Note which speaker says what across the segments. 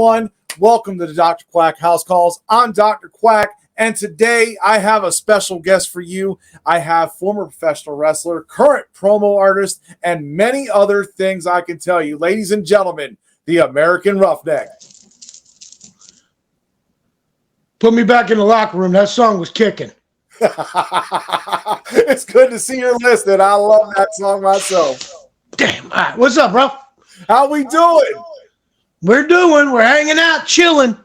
Speaker 1: everyone. Welcome to the Dr. Quack House Calls. I'm Dr. Quack, and today I have a special guest for you. I have former professional wrestler, current promo artist, and many other things I can tell you. Ladies and gentlemen, the American Roughneck.
Speaker 2: Put me back in the locker room. That song was kicking.
Speaker 1: It's good to see you're listening. I love that song myself.
Speaker 2: Damn. All right. What's up, bro?
Speaker 1: How we doing?
Speaker 2: We're hanging out, chilling.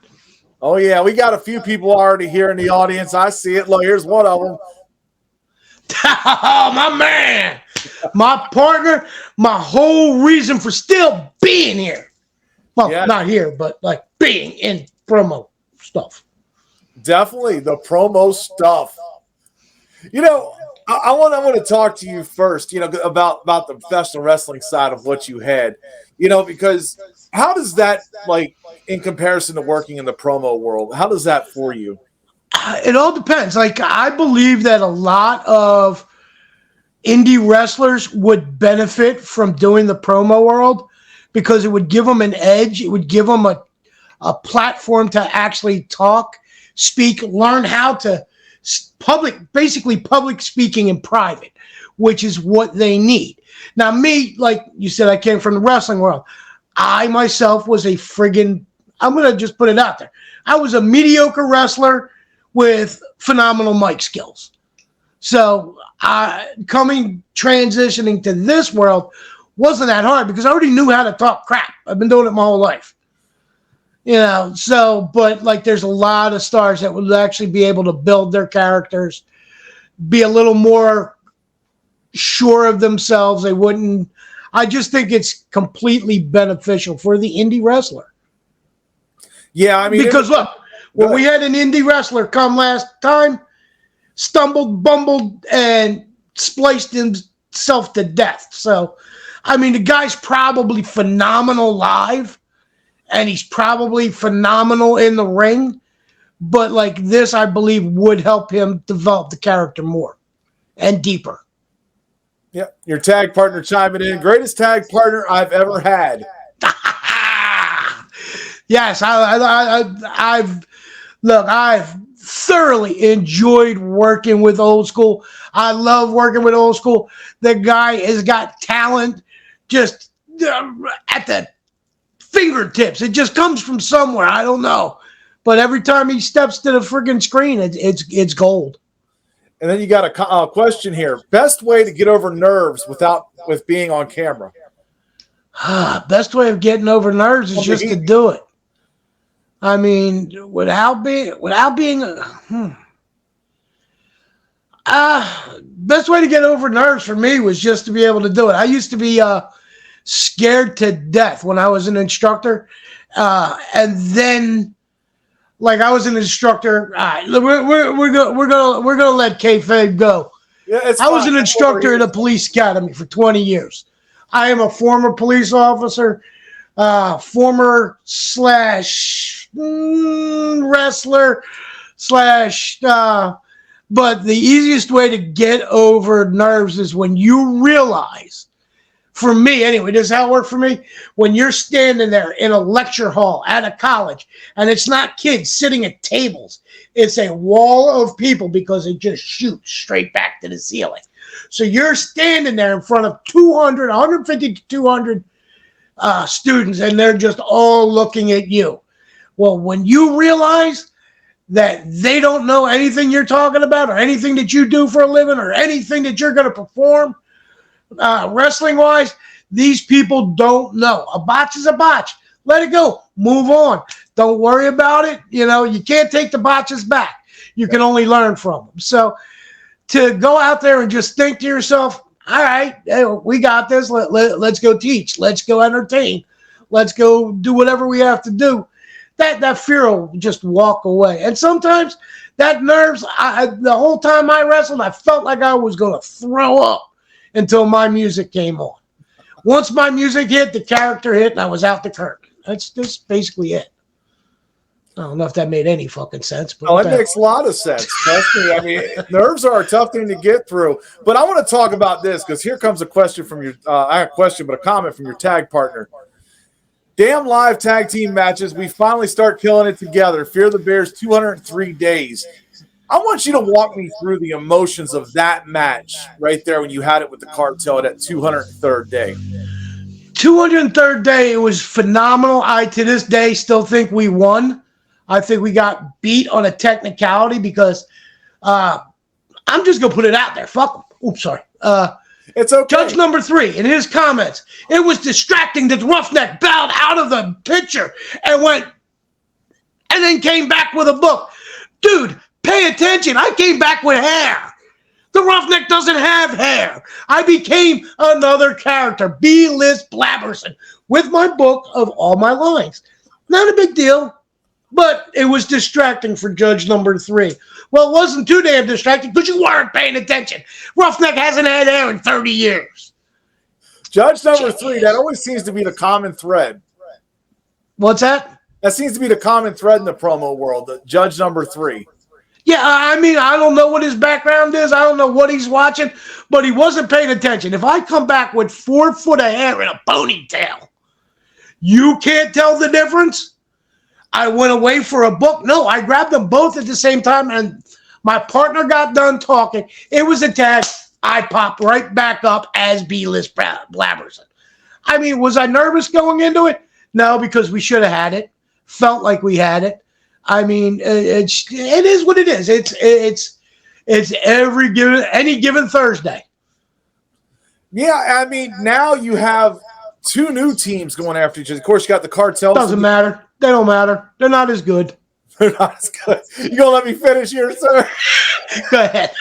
Speaker 1: Oh, yeah. We got a few people already here in the audience. I see it. Look, here's one of them.
Speaker 2: Oh, my man. My partner, my whole reason for still being here. Well,
Speaker 1: Yeah.
Speaker 2: Not here, but like being in promo stuff.
Speaker 1: Definitely the promo stuff. You know, I want to talk to you first, you know, about the professional wrestling side of what you had, you know, because how does that, like, in comparison to working in the promo world, how does that for you?
Speaker 2: It all depends. Like, I believe that a lot of indie wrestlers would benefit from doing the promo world because it would give them an edge. It would give them a platform to actually talk, speak, learn how to public speaking in private, which is what they need. Now, me, like you said, I came from the wrestling world. I myself was I'm going to just put it out there. I was a mediocre wrestler with phenomenal mic skills. So transitioning to this world wasn't that hard because I already knew how to talk crap. I've been doing it my whole life. You know, so, but like there's a lot of stars that would actually be able to build their characters, be a little more sure of themselves. I just think it's completely beneficial for the indie wrestler.
Speaker 1: Yeah, I mean,
Speaker 2: because look, when we had an indie wrestler come last time, stumbled, bumbled, and spliced himself to death. So, I mean, the guy's probably phenomenal live. And he's probably phenomenal in the ring. But like this, I believe, would help him develop the character more and deeper.
Speaker 1: Yeah, your tag partner chiming in. Greatest tag partner I've ever had.
Speaker 2: Yes, I've thoroughly enjoyed working with Old School. I love working with Old School. The guy has got talent just at the fingertips. It just comes from somewhere. I don't know. But every time he steps to the friggin' screen, it's gold.
Speaker 1: And then you got a question here. Best way to get over nerves with being on camera?
Speaker 2: Best way of getting over nerves is just to do it. I mean, without being best way to get over nerves for me was just to be able to do it. I used to be scared to death when I was an instructor, and then like I was an instructor. We're gonna let kayfabe go. Yeah, I was an instructor at a police academy for 20 years. I am a former police officer, former / wrestler / but the easiest way to get over nerves is when you realize, for me anyway, this is how it worked for me, when you're standing there in a lecture hall at a college and it's not kids sitting at tables, it's a wall of people because it just shoots straight back to the ceiling. So you're standing there in front of 150 to 200 students and they're just all looking at you. Well, when you realize that they don't know anything you're talking about or anything that you do for a living or anything that you're going to perform wrestling wise, these people don't know. A botch is a botch. Let it go. Move on. Don't worry about it. You know, you can't take the botches back. You can only learn from them. So to go out there and just think to yourself, all right, hey, we got this. Let's go teach. Let's go entertain. Let's go do whatever we have to do. That fear will just walk away. And sometimes that nerves, the whole time I wrestled, I felt like I was going to throw up until my music came on. Once my music hit, the character hit, and I was out the curtain. That's just basically it. I don't know if that made any fucking sense. But
Speaker 1: it makes a lot of sense. Trust me. I mean, nerves are a tough thing to get through. But I want to talk about this because here comes a question from your I have a question, but a comment from your tag partner. Damn live tag team matches. We finally start killing it together. Fear the Bears 203 days. I want you to walk me through the emotions of that match right there when you had it with the cartel at that 203rd day.
Speaker 2: 203rd day, it was phenomenal. I, to this day, still think we won. I think we got beat on a technicality because I'm just going to put it out there. Fuck them. Oops, sorry.
Speaker 1: It's okay.
Speaker 2: Judge number 3, in his comments, it was distracting that Roughneck bowed out of the picture and then came back with a book. Dude, pay attention. I came back with hair. The Roughneck doesn't have hair. I became another character, B-list Blabberson, with my book of all my lines. Not a big deal, but it was distracting for Judge number 3. Well, it wasn't too damn distracting because you weren't paying attention. Roughneck hasn't had hair in 30 years.
Speaker 1: Judge number 3, that always seems to be the common thread.
Speaker 2: What's that?
Speaker 1: That seems to be the common thread in the promo world, the Judge number 3.
Speaker 2: Yeah, I mean, I don't know what his background is. I don't know what he's watching, but he wasn't paying attention. If I come back with 4 foot of hair in a ponytail, you can't tell the difference? I went away for a book. No, I grabbed them both at the same time, and my partner got done talking. It was a tag. I popped right back up as B-list Blabberson. I mean, was I nervous going into it? No, because we should have had it. Felt like we had it. I mean, it is what it is. It's any given Thursday.
Speaker 1: Yeah, I mean, now you have 2 new teams going after each other. Of course, you got the cartel.
Speaker 2: Doesn't matter. They don't matter. They're not as good.
Speaker 1: They're not as good. You gonna let me finish here, sir?
Speaker 2: Go ahead.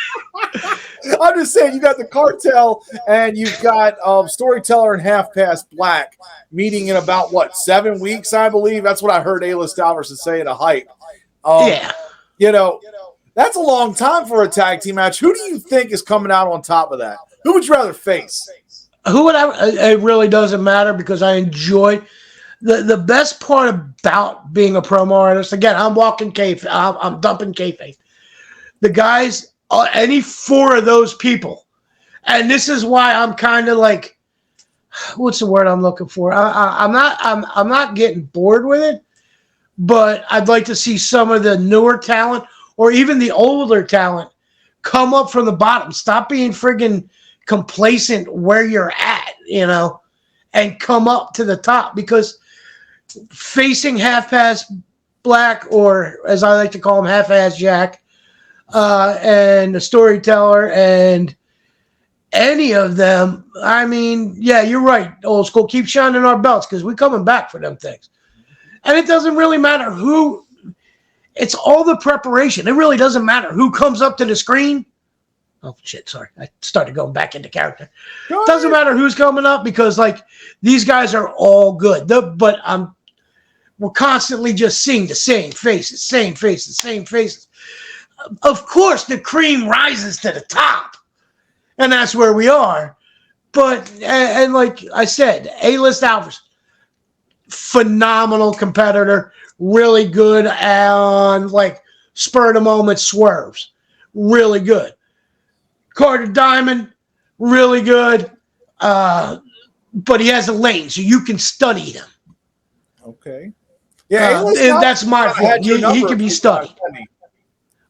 Speaker 1: I'm just saying, you got the cartel and you've got Storyteller and Half Past Black meeting in about 7 weeks, I believe. That's what I heard A-List Alverson say at a hype.
Speaker 2: Yeah.
Speaker 1: You know, that's a long time for a tag team match. Who do you think is coming out on top of that? Who would you rather face?
Speaker 2: Who would I? It really doesn't matter because I enjoy the best part about being a promo artist. Again, I'm walking kayfabe. I'm dumping kayfabe. The guys, any 4 of those people, and this is why I'm kind of like, what's the word I'm looking for? I'm not getting bored with it, but I'd like to see some of the newer talent or even the older talent come up from the bottom. Stop being friggin' complacent where you're at, and come up to the top, because facing Half-Past Black, or as I like to call him, Half-Ass Jack, and the Storyteller, and any of them, I mean, yeah, you're right, old school. Keep shining our belts because we're coming back for them things. And it doesn't really matter who. It's all the preparation. It really doesn't matter who comes up to the screen. Oh, shit, sorry. I started going back into character. Doesn't matter who's coming up because, these guys are all good. But we're constantly just seeing the same faces. Of course, the cream rises to the top, and that's where we are. But, and like I said, A-List Alverson, phenomenal competitor, really good on, spur of the moment swerves. Really good. Carter Diamond, really good. But he has a lane, so you can study him.
Speaker 1: Okay. Yeah,
Speaker 2: that's my fault. He can be studied.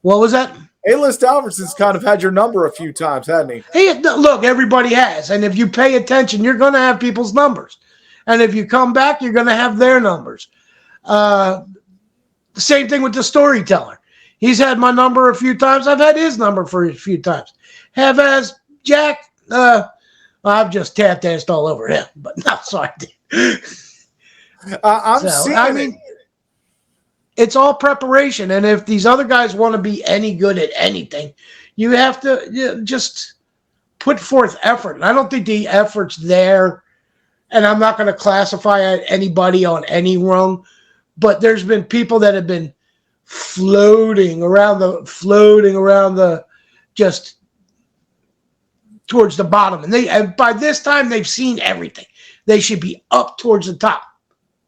Speaker 2: What was that?
Speaker 1: A-List Alverson's kind of had your number a few times, hasn't he?
Speaker 2: Hey, look, everybody has. And if you pay attention, you're going to have people's numbers. And if you come back, you're going to have their numbers. The same thing with the Storyteller. He's had my number a few times. I've had his number for a few times. Have Jack, I've just tap danced all over him. But no, sorry. I mean, it's all preparation. And if these other guys want to be any good at anything, you have to just put forth effort. And I don't think the effort's there. And I'm not going to classify anybody on any rung. But there's been people that have been floating around the just towards the bottom. And by this time, they've seen everything. They should be up towards the top.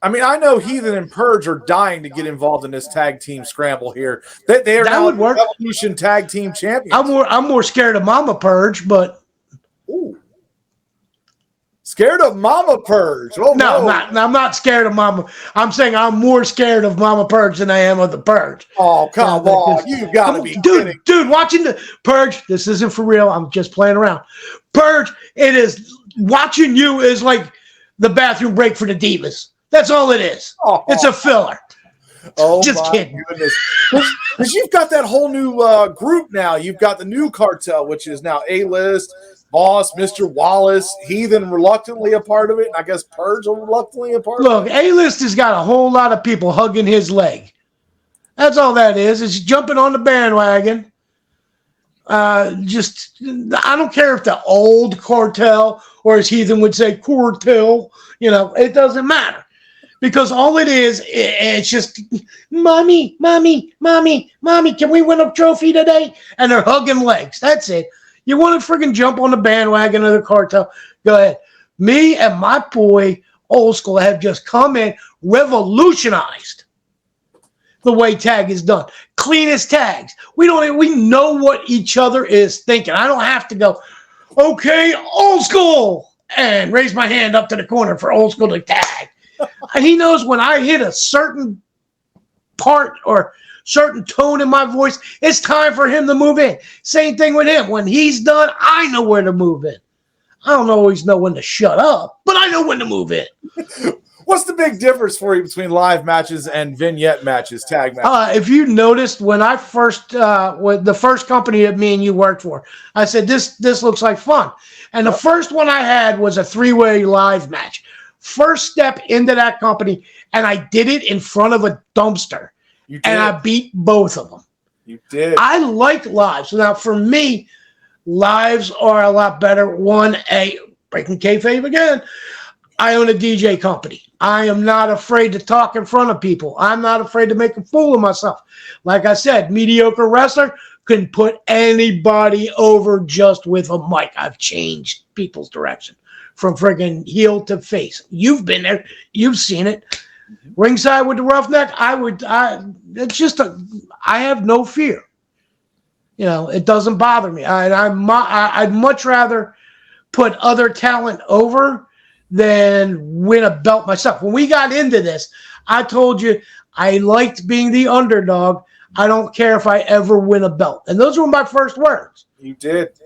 Speaker 1: I mean, I know Heathen and Purge are dying to get involved in this tag team scramble here. They are now Evolution Tag Team Champions.
Speaker 2: I'm more scared of Mama Purge, but
Speaker 1: ooh, Scared of Mama Purge. Oh,
Speaker 2: No,
Speaker 1: no.
Speaker 2: I'm not scared of Mama. I'm saying I'm more scared of Mama Purge than I am of the Purge.
Speaker 1: Oh, come on. You got to be kidding.
Speaker 2: Dude, watching the Purge, this isn't for real. I'm just playing around. Purge, it is, watching you is like the bathroom break for the Divas. That's all it is.
Speaker 1: Oh.
Speaker 2: It's a filler.
Speaker 1: Oh,
Speaker 2: just
Speaker 1: my
Speaker 2: kidding.
Speaker 1: goodness. Because you've got that whole new group now. You've got the new cartel, which is now A-List, Boss, Mr. Wallace, Heathen reluctantly a part of it, and I guess Purge reluctantly a part of it.
Speaker 2: Look, A-List has got a whole lot of people hugging his leg. That's all that is. It's jumping on the bandwagon. I don't care if the old cartel, or as Heathen would say, cartel, it doesn't matter. Because all it is, it's just, mommy, can we win a trophy today? And they're hugging legs. That's it. You want to freaking jump on the bandwagon of the cartel? Go ahead. Me and my boy, Old School, have just come in, revolutionized the way tag is done. Cleanest tags. We know what each other is thinking. I don't have to go, okay, Old School, and raise my hand up to the corner for Old School to tag. He knows when I hit a certain part or certain tone in my voice, it's time for him to move in. Same thing with him. When he's done, I know where to move in. I don't always know when to shut up, but I know when to move in.
Speaker 1: What's the big difference for you between live matches and vignette matches, tag matches?
Speaker 2: If you noticed, when I first, with the first company that me and you worked for, I said, this looks like fun. And the first one I had was a 3-way live match. First step into that company, and I did it in front of a dumpster.
Speaker 1: You did.
Speaker 2: And I beat both of them.
Speaker 1: You did.
Speaker 2: I like lives. Now, for me, lives are a lot better. Breaking kayfabe again, I own a DJ company. I am not afraid to talk in front of people. I'm not afraid to make a fool of myself. Like I said, mediocre wrestler can put anybody over just with a mic. I've changed people's direction from friggin' heel to face. You've been there. You've seen it. Ringside with the Roughneck, I have no fear. It doesn't bother me. I'd much rather put other talent over than win a belt myself. When we got into this, I told you I liked being the underdog. I don't care if I ever win a belt. And those were my first words.
Speaker 1: You did.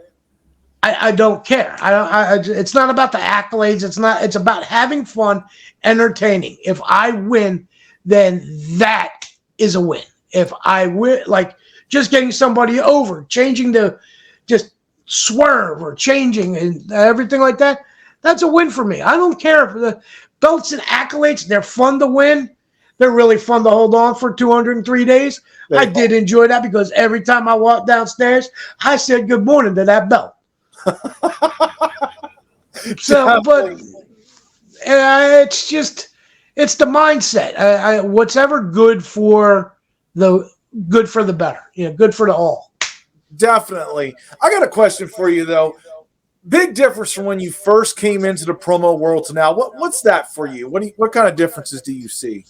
Speaker 2: I don't care. It's not about the accolades. It's about having fun, entertaining. If I win, then that is a win. If I win, like just getting somebody over, changing to just swerve or changing and everything like that, that's a win for me. I don't care if the belts and accolades, they're fun to win. They're really fun to hold on for 203 days. I did enjoy that because every time I walked downstairs, I said good morning to that belt. But it's the mindset. What's ever good for the better, good for the all.
Speaker 1: Definitely. I got a question for you though. Big difference from when you first came into the promo world to now. What's that for you? What kind of differences do you see?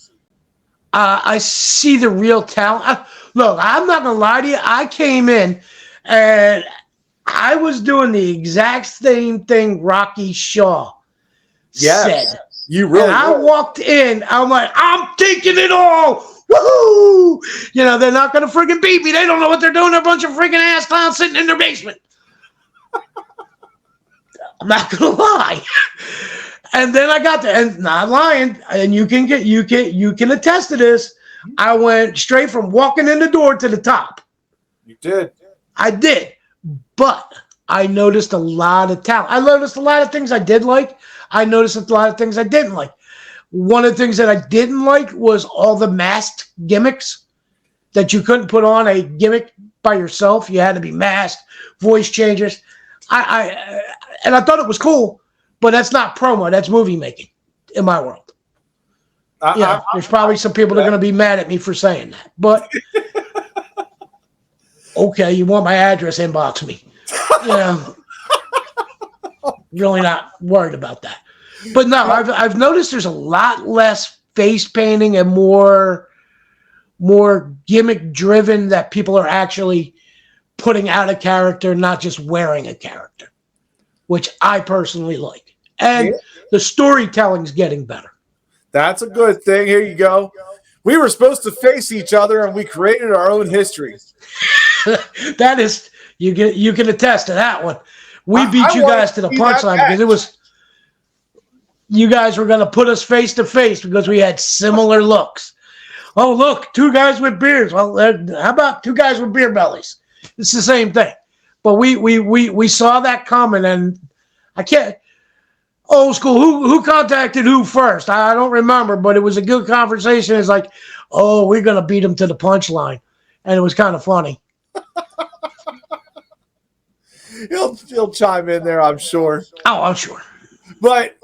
Speaker 2: I see the real talent. Look, I'm not gonna lie to you. I came in and I was doing the exact same thing Rocky Shaw said.
Speaker 1: You really
Speaker 2: and I walked in, I'm like, I'm taking it all. Woohoo! They're not going to freaking beat me. They don't know what they're doing. They're a bunch of freaking ass clowns sitting in their basement. I'm not going to lie. And then I got there, and not lying, and you can attest to this. I went straight from walking in the door to the top.
Speaker 1: You did.
Speaker 2: I did. But I noticed a lot of talent. I noticed a lot of things I did like. I noticed a lot of things I didn't like. One of the things that I didn't like was all the masked gimmicks that you couldn't put on a gimmick by yourself. You had to be masked, voice changers. I thought it was cool, but that's not promo. That's movie making in my world. There's probably some people that are going to be mad at me for saying that. But okay, you want my address, inbox me. Really not worried about that. But no, I've noticed there's a lot less face painting and more gimmick driven, that people are actually putting out a character, not just wearing a character, which I personally like. and the storytelling's getting better.
Speaker 1: That's a good thing. Here you go. We were supposed to face each other, and we created our own history.
Speaker 2: That is, you can attest to that one. We beat you guys to the punchline because it was, you guys were going to put us face to face because we had similar looks. Oh, look, two guys with beards. Well, how about two guys with beer bellies? It's the same thing. But we saw that coming, and I can't. Old school. Who contacted who first? I don't remember, but it was a good conversation. It's like, oh, we're gonna beat him to the punchline, and it was kind of funny.
Speaker 1: He'll chime in there, I'm sure.
Speaker 2: Oh, I'm sure.
Speaker 1: But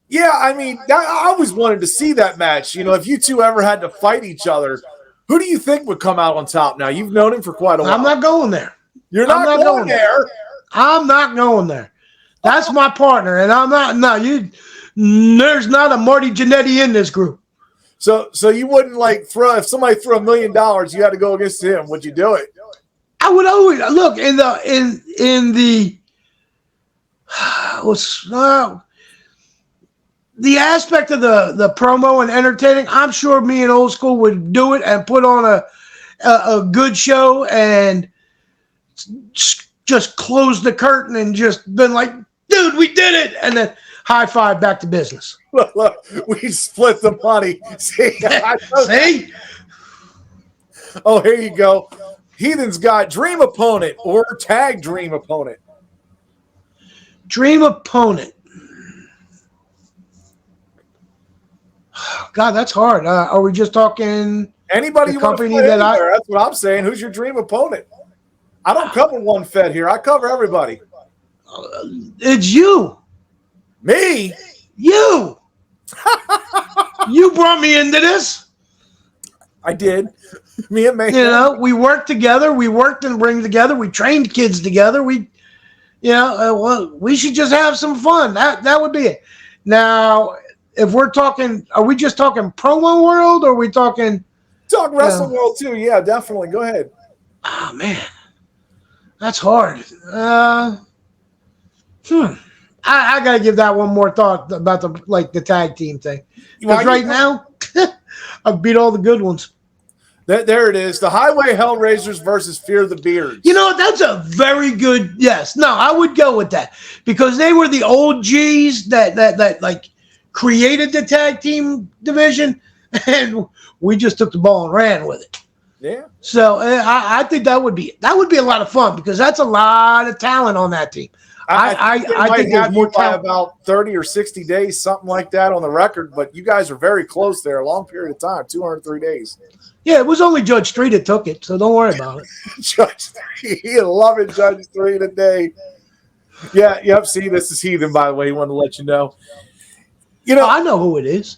Speaker 1: yeah, I mean, I always wanted to see that match. You know, if you two ever had to fight each other, who do you think would come out on top? Now, you've known him for quite a while.
Speaker 2: I'm not going there.
Speaker 1: You're not going there.
Speaker 2: I'm not going there. That's my partner, and I'm not. No, there's not a Marty Jannetty in this group.
Speaker 1: So you wouldn't like throw, if somebody threw $1 million, you had to go against him. Would you do it?
Speaker 2: I would always look in the the aspect of the promo and entertaining. I'm sure me and Old School would do it and put on a good show and just close the curtain and just been like, dude, we did it, and then high five, back to business.
Speaker 1: Look, we split the money. See?
Speaker 2: See?
Speaker 1: Oh, here you go. Heathen's got dream opponent or tag dream opponent.
Speaker 2: Dream opponent. God, that's hard. Are we just talking
Speaker 1: anybody?
Speaker 2: The
Speaker 1: you
Speaker 2: company
Speaker 1: want to
Speaker 2: that
Speaker 1: anywhere? That's what I'm saying. Who's your dream opponent? I don't cover one Fed here. I cover everybody.
Speaker 2: It's you.
Speaker 1: Me?
Speaker 2: You. You brought me into this.
Speaker 1: I did. Me and Mayhem.
Speaker 2: You know, we worked together. We worked in ring together. We trained kids together. We should just have some fun. That would be it. Now, if we're talking, are we just talking promo world, or are we talking?
Speaker 1: Talk wrestling world too. Yeah, definitely. Go ahead.
Speaker 2: Oh man, that's hard. I gotta give that one more thought about the tag team thing. Because right now, I've beat all the good ones.
Speaker 1: There it is. The Highway Hellraisers versus Fear the Beards.
Speaker 2: You know, that's a very good yes. No, I would go with that because they were the old G's that like created the tag team division, and we just took the ball and ran with it.
Speaker 1: Yeah.
Speaker 2: So I think that would be a lot of fun because that's a lot of talent on that team. I think there's more talent.
Speaker 1: About 30 or 60 days, something like that on the record, but you guys are very close there, a long period of time, 203 days.
Speaker 2: Yeah, it was only Judge 3 that took it, so don't worry about it.
Speaker 1: Judge 3, he loving Judge 3 today. Yeah, yep, see, this is Heathen, by the way, he wanted to let you know. You know,
Speaker 2: I know who it is.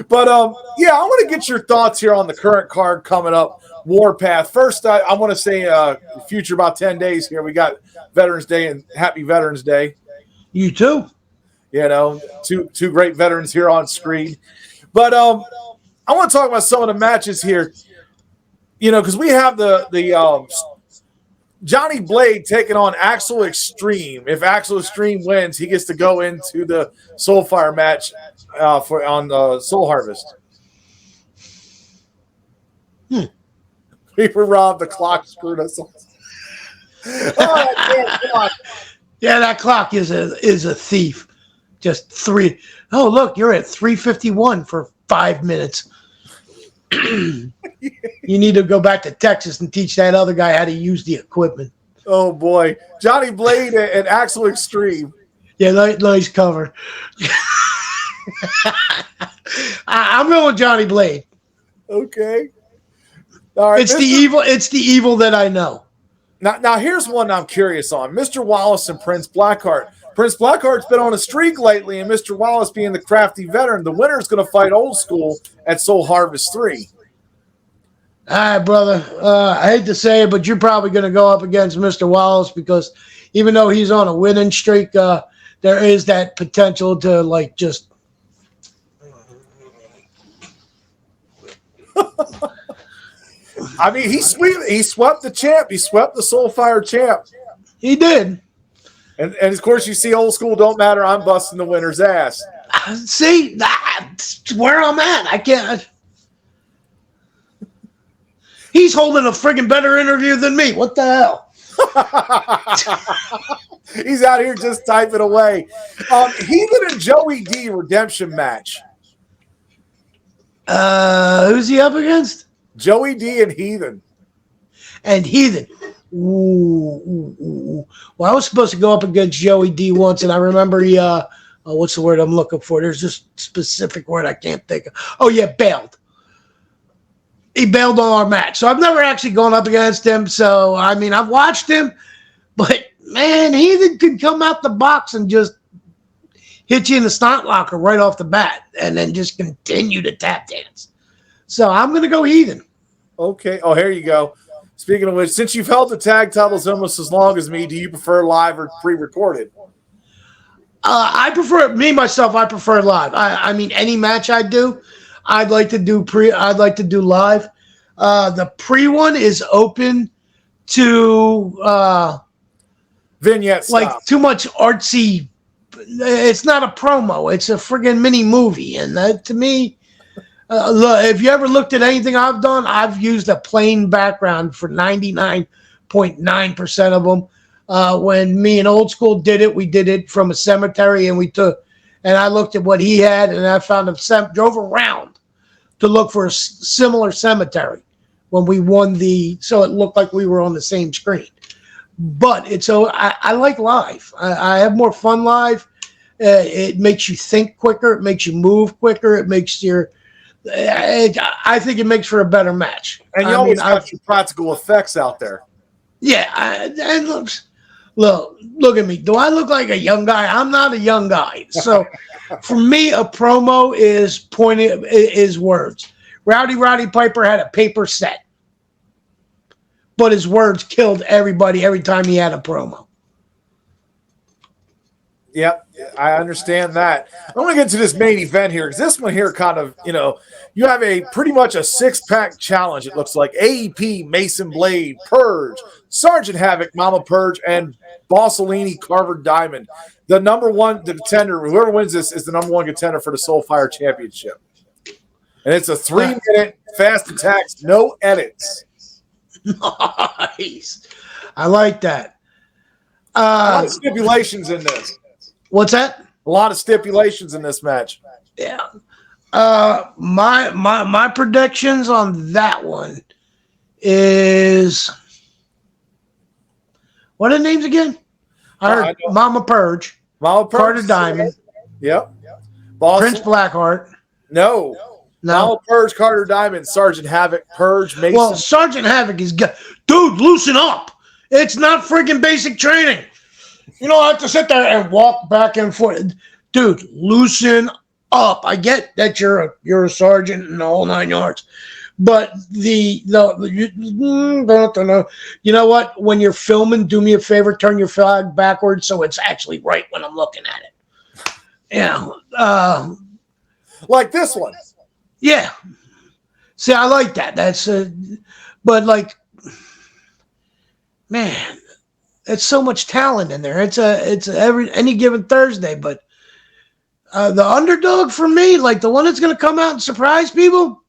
Speaker 1: But, yeah, I want to get your thoughts here on the current card coming up, Warpath. First, I want to say future about 10 days here. We got Veterans Day, and happy Veterans Day.
Speaker 2: You too.
Speaker 1: You know, two great veterans here on screen. But I want to talk about some of the matches here, you know, because we have the Johnny Blade taking on Axel Extreme. If Axel Extreme wins, he gets to go into the Soulfire match on Soul Harvest. We were robbed. The clock screwed us up.
Speaker 2: Yeah, that clock is a thief. Just 3. Oh, look, you're at 3:51 for 5 minutes. You need to go back to Texas and teach that other guy how to use the equipment.
Speaker 1: Oh boy, Johnny Blade and Axel Extreme.
Speaker 2: Yeah, nice cover. I'm going with Johnny Blade.
Speaker 1: Okay. All right.
Speaker 2: It's the evil that I know.
Speaker 1: Now here's one I'm curious on. Mr. Wallace and Prince Blackheart. Prince Blackheart's been on a streak lately, and Mr. Wallace being the crafty veteran, the winner's going to fight Old School at Soul Harvest 3.
Speaker 2: All right, brother. I hate to say it, but you're probably going to go up against Mr. Wallace because even though he's on a winning streak, there is that potential to like just.
Speaker 1: I mean, he swept the champ. He swept the Soulfire champ.
Speaker 2: He did.
Speaker 1: And of course, you see old school don't matter. I'm busting the winner's ass.
Speaker 2: See, that's where I'm at. I can't. He's holding a friggin' better interview than me. What the hell?
Speaker 1: He's out here just typing away. Heathen and Joey D redemption match.
Speaker 2: Who's he up against?
Speaker 1: Joey D and Heathen.
Speaker 2: And Heathen. Ooh. Well, I was supposed to go up against Joey D once, and I remember he, what's the word I'm looking for? There's this specific word I can't think of. Oh, yeah, bailed. He bailed on our match. So I've never actually gone up against him. So, I mean, I've watched him, but, man, Heathen could come out the box and just hit you in the snot locker right off the bat and then just continue to tap dance. So I'm going to go Heathen.
Speaker 1: Okay. Oh, here you go. Speaking of which, since you've held the tag titles almost as long as me, do you prefer live or pre-recorded?
Speaker 2: I prefer live. I mean, any match I do, I'd like to do live. The pre one is open to
Speaker 1: vignette style.
Speaker 2: Like too much artsy. It's not a promo. It's a friggin' mini movie, and that to me. Look, if you ever looked at anything I've done, I've used a plain background for 99.9% of them. When me and Old School did it, we did it from a cemetery, and I looked at what he had, and I found drove around to look for a similar cemetery when we won so it looked like we were on the same screen. But I like live. I have more fun live. It makes you think quicker. It makes you move quicker. It makes I think it makes for a better match.
Speaker 1: And you always have your practical effects out there.
Speaker 2: Yeah. And look at me. Do I look like a young guy? I'm not a young guy. So for me, a promo is words. Rowdy Piper had a paper set, but his words killed everybody every time he had a promo.
Speaker 1: Yep, I understand that. I want to get to this main event here because this one here kind of, you have pretty much a 6-pack challenge. It looks like AEP, Mason Blade, Purge, Sergeant Havoc, Mama Purge, and Bossolini, Carver Diamond. The number one contender, whoever wins this, is the number one contender for the Soulfire Championship. And it's a 3-minute fast attacks, no edits.
Speaker 2: Nice. I like that.
Speaker 1: A lot of stipulations in this.
Speaker 2: What's that?
Speaker 1: A lot of stipulations in this match.
Speaker 2: Yeah. My predictions on that one is what are the names again? I heard Mama Purge, Carter Diamond.
Speaker 1: Yep.
Speaker 2: Prince Blackheart.
Speaker 1: No. Mama Purge, Carter Diamond, Sergeant Havoc, Purge, Mason.
Speaker 2: Well, Sergeant Havoc is good. Dude, loosen up. It's not freaking basic training. You don't have to sit there and walk back and forth. Dude, loosen up. I get that you're a sergeant and the whole 9 yards. But you know what? When you're filming, do me a favor, turn your flag backwards so it's actually right when I'm looking at it. Yeah.
Speaker 1: Like this one.
Speaker 2: Yeah. See, I like that. That's but like, man, it's so much talent in there. It's any given Thursday, but the underdog for me, like the one that's going to come out and surprise people,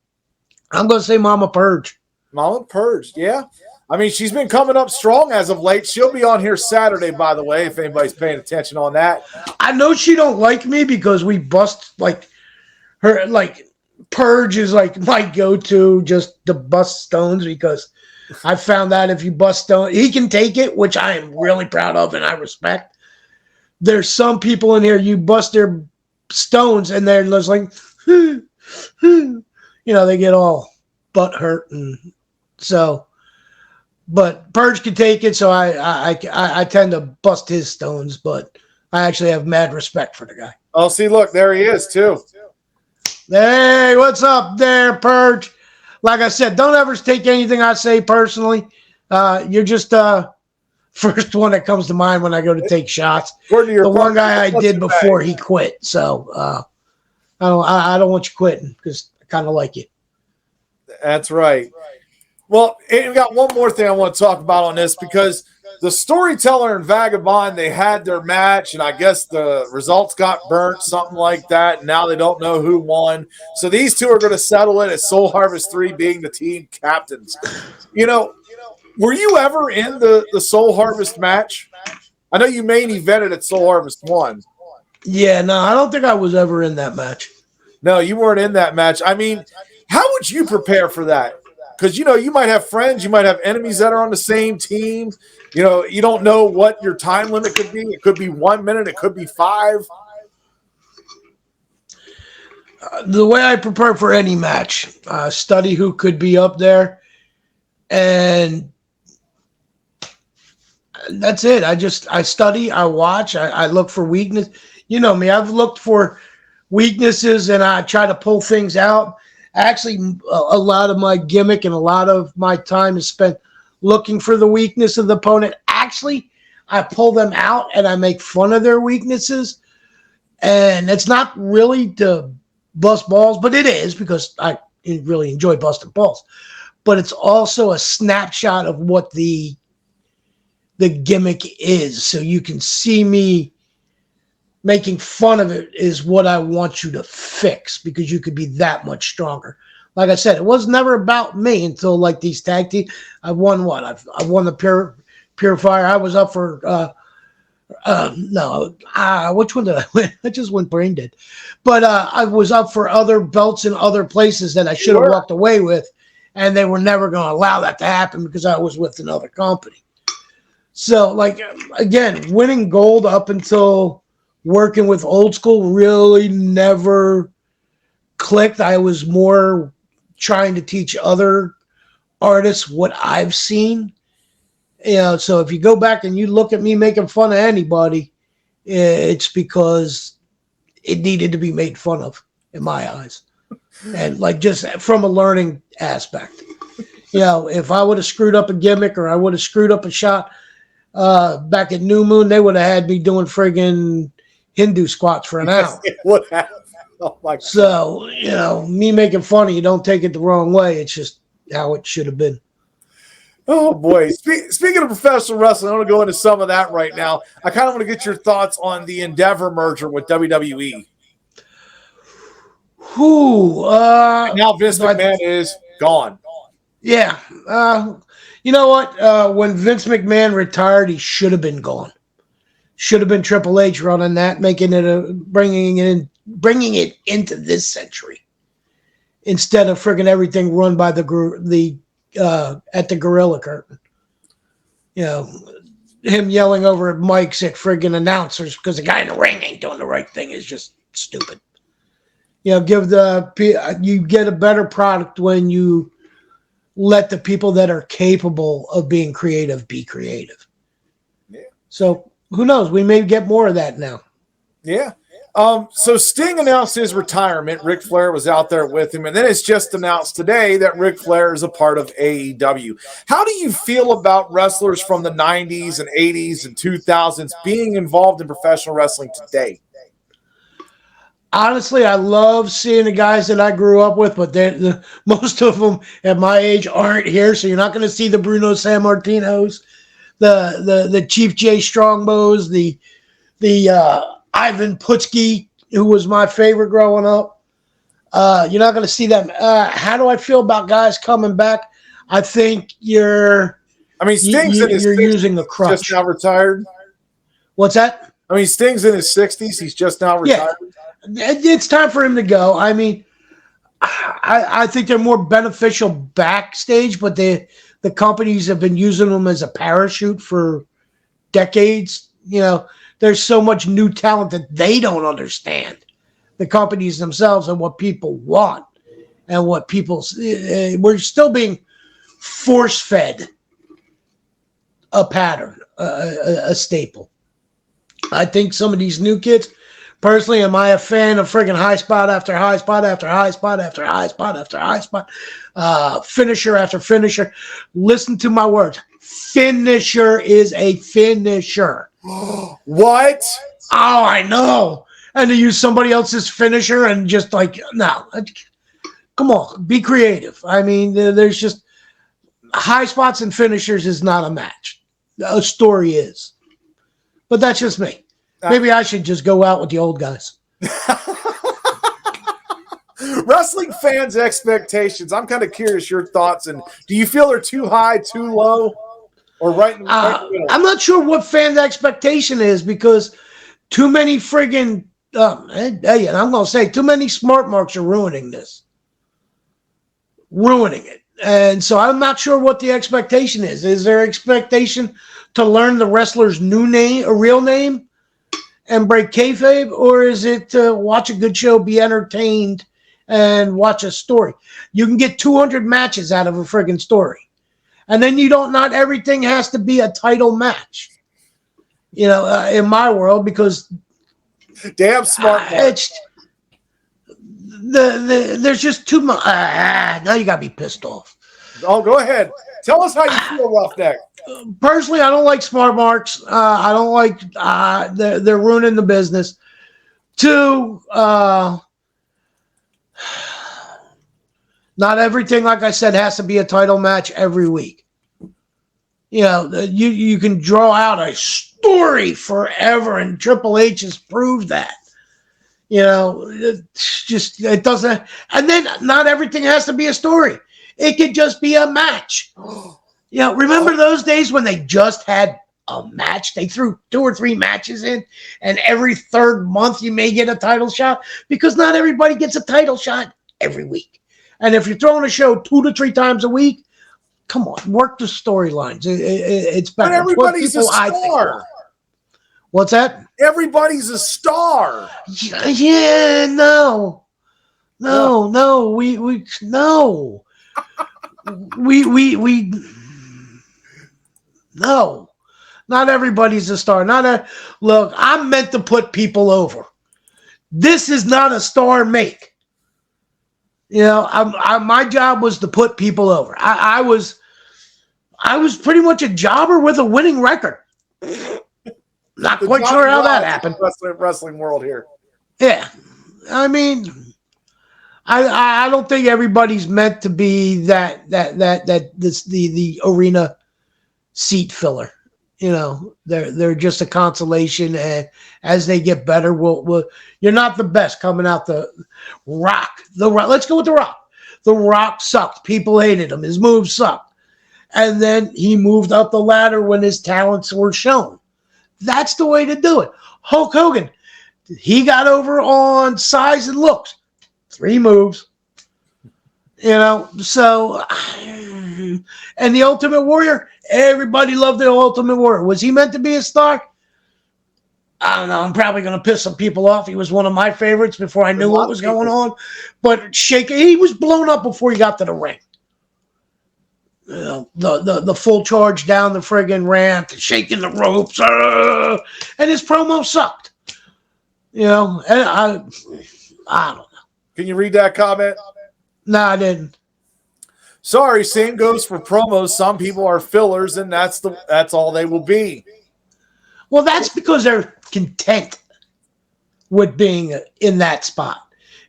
Speaker 2: I'm going to say Mama Purge.
Speaker 1: Mama Purge, yeah. I mean, she's been coming up strong as of late. She'll be on here Saturday, by the way, if anybody's paying attention on that.
Speaker 2: I know she don't like me because we bust like her. Like Purge is like my go-to just to bust stones because I found out if you bust stone, he can take it, which I am really proud of and I respect. There's some people in here, you bust their stones and they're just like, they get all butt hurt. And so, but Purge can take it. So I tend to bust his stones, but I actually have mad respect for the guy.
Speaker 1: Oh, see, look, there he is too.
Speaker 2: Hey, what's up there, Purge? Like I said, don't ever take anything I say personally. You're just first one that comes to mind when I go to take shots. The one guy I did before he quit. So I don't want you quitting because I kind of like you.
Speaker 1: That's right. Well, and we got one more thing I want to talk about on this because the Storyteller and Vagabond, they had their match, and I guess the results got burnt, something like that. And now they don't know who won. So these two are going to settle it as Soul Harvest 3 being the team captains. You know, were you ever in the Soul Harvest match? I know you main evented at Soul Harvest 1.
Speaker 2: Yeah, no, I don't think I was ever in that match.
Speaker 1: No, you weren't in that match. I mean, how would you prepare for that? Because, you might have friends, you might have enemies that are on the same team. You don't know what your time limit could be. It could be 1 minute. It could be 5.
Speaker 2: The way I prepare for any match, study who could be up there, and that's it. I study, I watch, I look for weakness. You know me, I've looked for weaknesses and I try to pull things out. Actually, a lot of my gimmick and a lot of my time is spent looking for the weakness of the opponent. Actually, I pull them out and I make fun of their weaknesses. And it's not really to bust balls, but it is because I really enjoy busting balls. But it's also a snapshot of what the gimmick is. So you can see me making fun of it is what I want you to fix because you could be that much stronger. Like I said, it was never about me until like these tag team. I've won what? I've won the Purifier. I was up for which one did I win? I just went brain dead. But I was up for other belts in other places that I should have walked away with, and they were never going to allow that to happen because I was with another company. So, like, again, winning gold up until working with Old School really never clicked. I was more trying to teach other artists what I've seen. So if you go back and you look at me making fun of anybody, it's because it needed to be made fun of in my eyes. And like just from a learning aspect. If I would have screwed up a gimmick or I would have screwed up a shot back at New Moon, they would have had me doing friggin' Hindu squats for an hour.
Speaker 1: Oh my God.
Speaker 2: So, me making fun of you, don't take it the wrong way. It's just how it should have been.
Speaker 1: Oh, boy. Speaking of professional wrestling, I want to go into some of that right now. I kind of want to get your thoughts on the Endeavor merger with WWE. Now Vince McMahon is gone.
Speaker 2: Yeah. You know what? When Vince McMahon retired, he should have been gone. Should have been Triple H running that, making it bringing it into this century instead of friggin' everything run by the at the Gorilla Curtain. Him yelling over at mics at friggin' announcers because the guy in the ring ain't doing the right thing is just stupid. You get a better product when you let the people that are capable of being creative be creative. Yeah. So who knows? We may get more of that now.
Speaker 1: Yeah. So Sting announced his retirement. Ric Flair was out there with him. And then it's just announced today that Ric Flair is a part of AEW. How do you feel about wrestlers from the 90s and 80s and 2000s being involved in professional wrestling today?
Speaker 2: Honestly, I love seeing the guys that I grew up with, but most of them at my age aren't here. So you're not going to see the Bruno Sammartinos, the Chief J Strongbos, the Ivan Putski, who was my favorite growing up. You're not going to see them. How do I feel about guys coming back? I think Sting's in his 60s, using a crutch.
Speaker 1: Just now retired.
Speaker 2: What's that?
Speaker 1: Sting's in his 60s. He's just now retired.
Speaker 2: Yeah. It's time for him to go. I think they're more beneficial backstage, but the companies have been using them as a parachute for decades. There's so much new talent that they don't understand. The companies themselves and what people want and what we're still being force-fed a pattern, a staple. I think some of these new kids, personally, am I a fan of friggin' high spot after high spot after high spot after high spot after high spot, finisher after finisher? Listen to my words. Finisher is a finisher.
Speaker 1: What?
Speaker 2: Oh, I know. And to use somebody else's finisher and just like, no. Come on, be creative. There's just high spots and finishers is not a match. a story is. But that's just me. Maybe I should just go out with the old guys.
Speaker 1: Wrestling fans' expectations. I'm kind of curious your thoughts. And do you feel they're too high, too low, or right in the middle?
Speaker 2: I'm not sure what fans' expectation is because too many friggin' hey, and I'm going to say too many smart marks are ruining this. Ruining it. And so I'm not sure what the expectation is. Is there expectation to learn the wrestler's new name, a real name, and break kayfabe? Or is it to watch a good show, be entertained, and watch a story? You can get 200 matches out of a friggin' story. And then not everything has to be a title match. In my world, because
Speaker 1: damn smart.
Speaker 2: There's just too much. Now you got to be pissed off.
Speaker 1: Oh, go ahead. Tell us how you feel, Roughneck.
Speaker 2: Personally, I don't like smart marks. I don't like they're ruining the business. Two, not everything, like I said, has to be a title match every week. You can draw out a story forever, and Triple H has proved that. It doesn't. And then not everything has to be a story. It could just be a match. Remember those days when they just had a match? They threw 2 or 3 matches in, and every third month you may get a title shot, because not everybody gets a title shot every week. And if you're throwing a show 2 to 3 times a week, come on, work the storylines. It's better.
Speaker 1: But everybody's a star.
Speaker 2: What's that?
Speaker 1: Everybody's a star.
Speaker 2: Yeah, no. We no. Not everybody's a star. Look, I'm meant to put people over. This is not a star make. My job was to put people over. I was pretty much a jobber with a winning record. Not quite sure how that happened.
Speaker 1: Wrestling world here.
Speaker 2: Yeah, I mean, I don't think everybody's meant to be the arena seat filler. They're just a consolation, and as they get better, you're not the best coming out the Rock. Let's go with the Rock. The Rock sucked. People hated him. His moves sucked, and then he moved up the ladder when his talents were shown. That's the way to do it. Hulk Hogan, he got over on size and looks. 3 moves. So, and the Ultimate Warrior, everybody loved the Ultimate Warrior. Was he meant to be a star? I don't know. I'm probably going to piss some people off. He was one of my favorites before I knew what was going on. But he was blown up before he got to the ring. The full charge down the friggin' ramp, shaking the ropes, and his promo sucked. And I don't know.
Speaker 1: Can you read that comment?
Speaker 2: No, I didn't.
Speaker 1: Sorry, same goes for promos. Some people are fillers, and that's all they will be.
Speaker 2: Well, that's because they're content with being in that spot.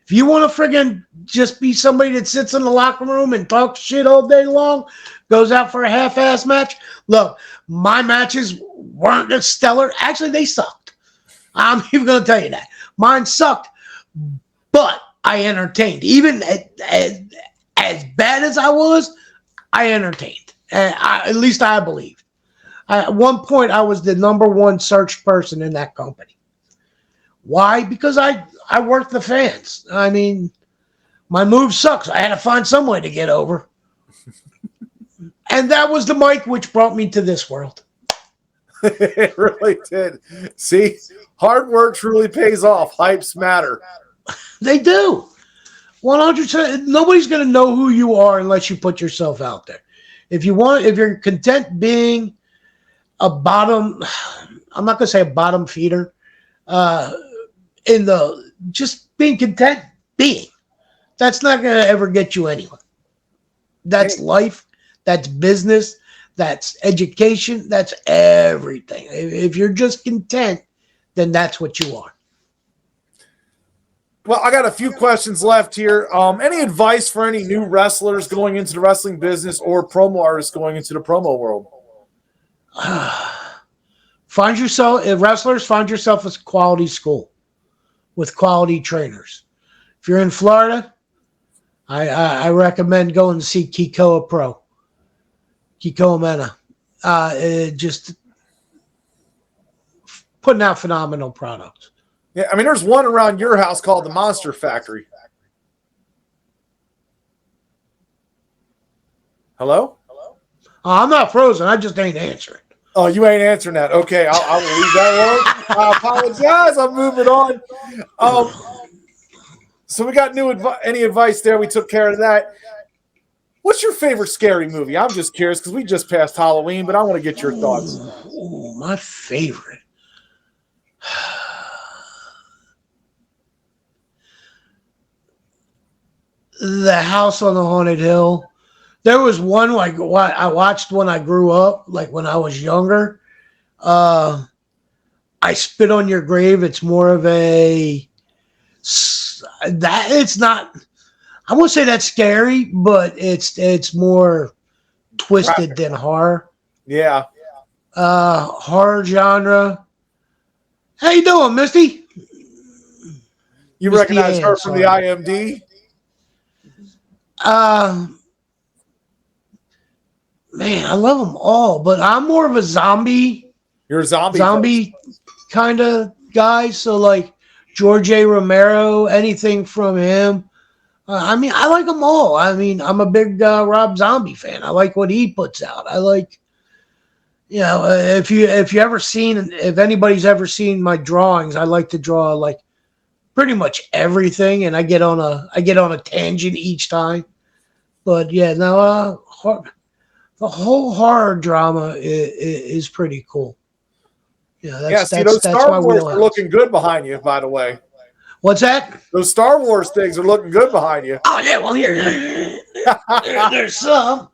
Speaker 2: If you want to friggin' just be somebody that sits in the locker room and talks shit all day long, goes out for a half-ass match. Look, my matches weren't as stellar. Actually, they sucked. I'm even going to tell you that. Mine sucked, but I entertained. Even as bad as I was, I entertained. At least I believe. At one point, I was the #1 searched person in that company. Why? Because I worked the fans. I mean, my move sucks. I had to find some way to get over. And that was the mic which brought me to this world.
Speaker 1: It really did. See, hard work truly pays off. Hypes matter.
Speaker 2: They do. 100%. Nobody's going to know who you are unless you put yourself out there. If you're content being a bottom, I'm not going to say a bottom feeder, just being content being. That's not going to ever get you anywhere. That's life. That's business. That's education. That's everything. If you're just content, then that's what you are.
Speaker 1: Well, I got a few questions left here. Any advice for any new wrestlers going into the wrestling business or promo artists going into the promo world?
Speaker 2: Find yourself, wrestlers, find yourself a quality school with quality trainers. If you're in Florida, I recommend going to see Kikoa Pro, Kikoa Mena. Just putting out phenomenal products.
Speaker 1: Yeah, I mean, there's one around your house called the Monster Factory. Hello?
Speaker 2: I'm not frozen. I just ain't answering.
Speaker 1: Oh, you ain't answering that. Okay, I will leave that alone. I apologize. I'm moving on. So we got any advice there? We took care of that. What's your favorite scary movie? I'm just curious because we just passed Halloween, but I want to get your thoughts.
Speaker 2: Ooh, my favorite. The House on the Haunted Hill. There was one like what I watched when I grew up, like when I was younger. I Spit on Your Grave. It's more of a that it's not. I won't say that's scary, but it's more twisted than horror.
Speaker 1: Yeah.
Speaker 2: Horror genre. How you doing, Misty?
Speaker 1: You
Speaker 2: Misty
Speaker 1: recognize her
Speaker 2: Ann,
Speaker 1: from the
Speaker 2: sorry.
Speaker 1: IMD?
Speaker 2: Man, I love them all, but I'm more of a zombie
Speaker 1: You're a zombie.
Speaker 2: kind of guy. So like George A. Romero, anything from him. I mean, I like them all. I mean, I'm a big Rob Zombie fan. I like what he puts out. I like, if anybody's ever seen my drawings, I like to draw like pretty much everything, and I get on a tangent each time. But yeah, no, the whole horror drama is pretty cool. Yeah,
Speaker 1: See, those Star Wars are looking good behind you, by the way.
Speaker 2: What's that?
Speaker 1: Those Star Wars things are looking good behind you.
Speaker 2: Oh yeah, well there's some.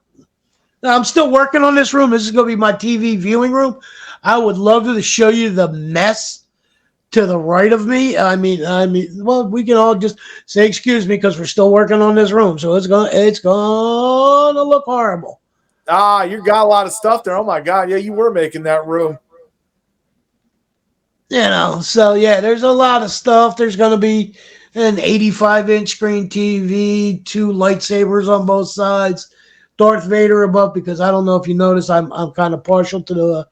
Speaker 2: I'm still working on this room. This is going to be my TV viewing room. I would love to show you the mess to the right of me. I mean, well, we can all just say excuse me because we're still working on this room, so it's gonna look horrible.
Speaker 1: You got a lot of stuff there. Oh my God, yeah, you were making that room.
Speaker 2: So yeah, there's a lot of stuff. There's going to be an 85-inch screen TV, 2 lightsabers on both sides, Darth Vader above, because I don't know if you notice, I'm kind of partial to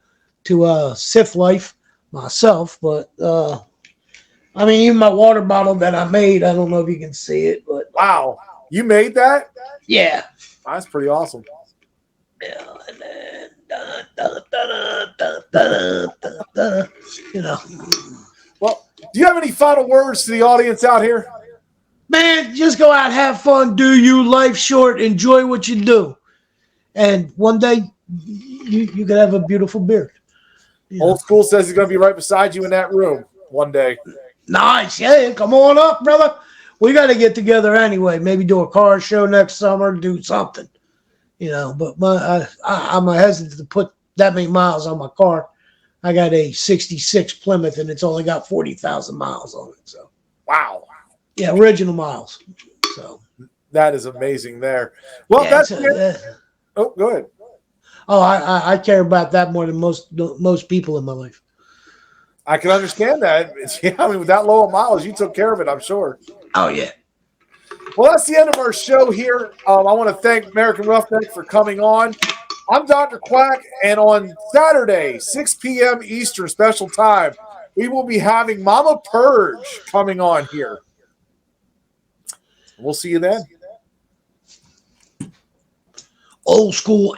Speaker 2: Sith life myself, but I mean, even my water bottle that I made, I don't know if you can see it, but
Speaker 1: wow, you made that?
Speaker 2: Yeah,
Speaker 1: that's pretty awesome.
Speaker 2: Yeah, and then
Speaker 1: Well, do you have any final words to the audience out here?
Speaker 2: Man, just go out, have fun, do you, life short, enjoy what you do. And one day you could have a beautiful beard.
Speaker 1: Old School says he's going to be right beside you in that room one day.
Speaker 2: Nice. Yeah, come on up, brother. We got to get together anyway. Maybe do a car show next summer, do something. But I'm hesitant to put that many miles on my car. I got a 66 Plymouth, and it's only got 40,000 miles on it. So,
Speaker 1: wow.
Speaker 2: Yeah, original miles. So
Speaker 1: that is amazing there. Well, that's it. Oh, go ahead.
Speaker 2: Oh, I care about that more than most people in my life.
Speaker 1: I can understand that. Yeah, I mean, with that low of miles, you took care of it, I'm sure.
Speaker 2: Oh, yeah.
Speaker 1: Well, that's the end of our show here. I want to thank American Roughneck for coming on. I'm Dr. Quack, and on Saturday, 6 p.m. Eastern special time, we will be having Mama Purge coming on here. We'll see you then.
Speaker 2: Old School.